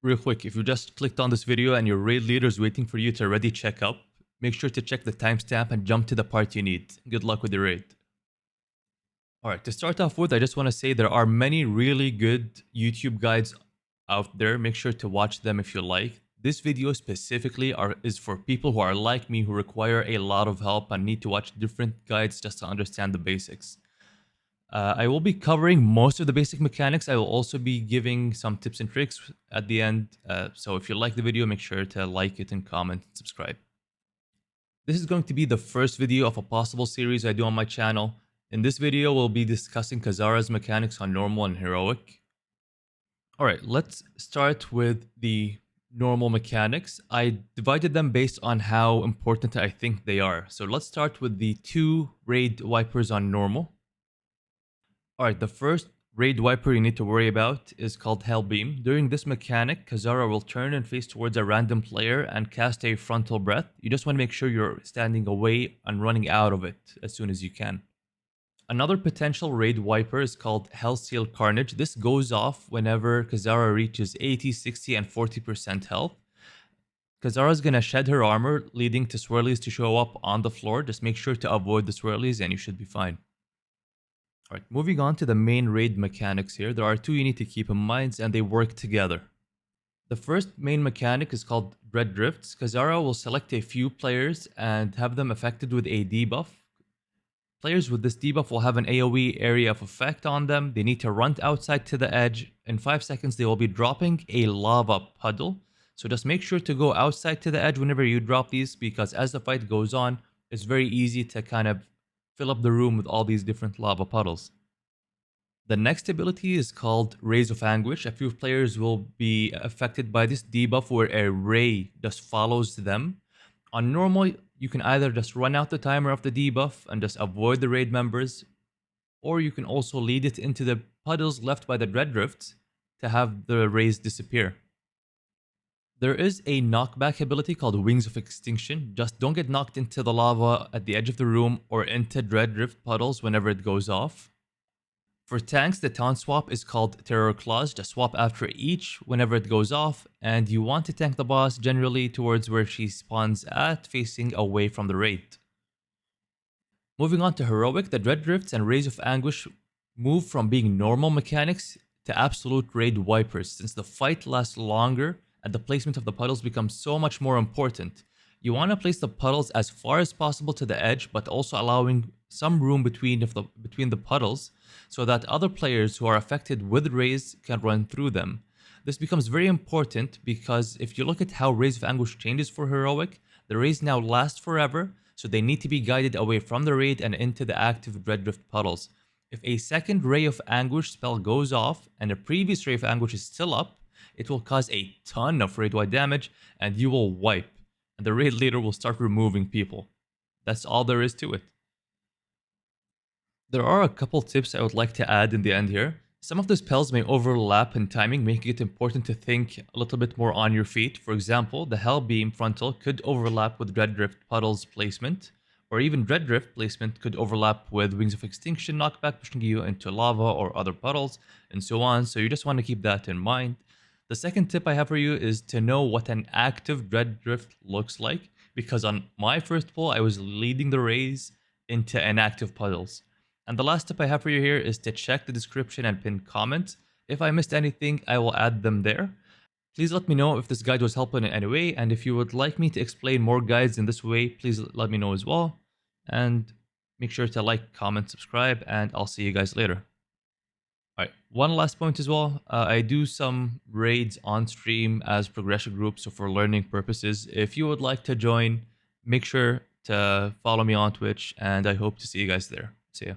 Real quick, if you just clicked on this video and your raid leader is waiting for you to already check up, make sure to check the timestamp and jump to the part you need. Good luck with your raid. Alright, to start off with, I just want to say there are many really good YouTube guides out there. Make sure to watch them if you like. This video specifically is for people who are like me, who require a lot of help and need to watch different guides just to understand the basics. I will be covering most of the basic mechanics. I will also be giving some tips and tricks at the end. So if you like the video, make sure to like it and comment and subscribe. This is going to be the first video of a possible series I do on my channel. In this video, we'll be discussing Kazzara's mechanics on normal and heroic. Alright, let's start with the normal mechanics. I divided them based on how important I think they are. So let's start with the 2 raid wipers on normal. Alright, the first raid wiper you need to worry about is called Hellbeam. During this mechanic, Kazzara will turn and face towards a random player and cast a frontal breath. You just want to make sure you're standing away and running out of it as soon as you can. Another potential raid wiper is called Hellsteel Carnage. This goes off whenever Kazzara reaches 80, 60, and 40% health. Kazzara is going to shed her armor, leading to swirlies to show up on the floor. Just make sure to avoid the swirlies and you should be fine. Alright, moving on to the main raid mechanics here. There are 2 you need to keep in mind and they work together. The first main mechanic is called Dread Drifts. Kazzara will select a few players and have them affected with a debuff. Players with this debuff will have an AoE area of effect on them. They need to run outside to the edge. In 5 seconds, they will be dropping a lava puddle. So just make sure to go outside to the edge whenever you drop these, because as the fight goes on, it's very easy to kind of fill up the room with all these different lava puddles. The next ability is called Rays of Anguish. A few players will be affected by this debuff where a ray just follows them. On normal, you can either just run out the timer of the debuff and just avoid the raid members, or you can also lead it into the puddles left by the Dread Drifts to have the rays disappear. There is a knockback ability called Wings of Extinction. Just don't get knocked into the lava at the edge of the room or into Dread Drift puddles whenever it goes off. For tanks, the taunt swap is called Terror Claws. Just swap after each whenever it goes off, and you want to tank the boss generally towards where she spawns at, facing away from the raid. Moving on to heroic, the Dread Drifts and Rays of Anguish move from being normal mechanics to absolute raid wipers, since the fight lasts longer and the placement of the puddles becomes so much more important. You want to place the puddles as far as possible to the edge, but also allowing some room between the puddles so that other players who are affected with rays can run through them. This becomes very important because if you look at how Rays of Anguish changes for heroic, the rays now last forever, so they need to be guided away from the raid and into the active Dread Drift puddles. If a second Ray of Anguish spell goes off and a previous Ray of Anguish is still up, it will cause a ton of raid-wide damage and you will wipe, and the raid leader will start removing people. That's all there is to it. There are a couple tips I would like to add in the end here. Some of the spells may overlap in timing, making it important to think a little bit more on your feet. For example, the Hellbeam Frontal could overlap with Dread Drift Puddles placement, or even Dread Drift placement could overlap with Wings of Extinction Knockback, pushing you into lava or other puddles, and so on. So you just want to keep that in mind. The second tip I have for you is to know what an active Dread Drift looks like, because on my first pull, I was leading the rays into inactive puddles. And the last tip I have for you here is to check the description and pin comments. If I missed anything, I will add them there. Please let me know if this guide was helpful in any way, and if you would like me to explain more guides in this way, please let me know as well. And make sure to like, comment, subscribe, and I'll see you guys later. Alright, one last point as well. I do some raids on stream as progression groups, so for learning purposes. If you would like to join, make sure to follow me on Twitch, and I hope to see you guys there. See ya.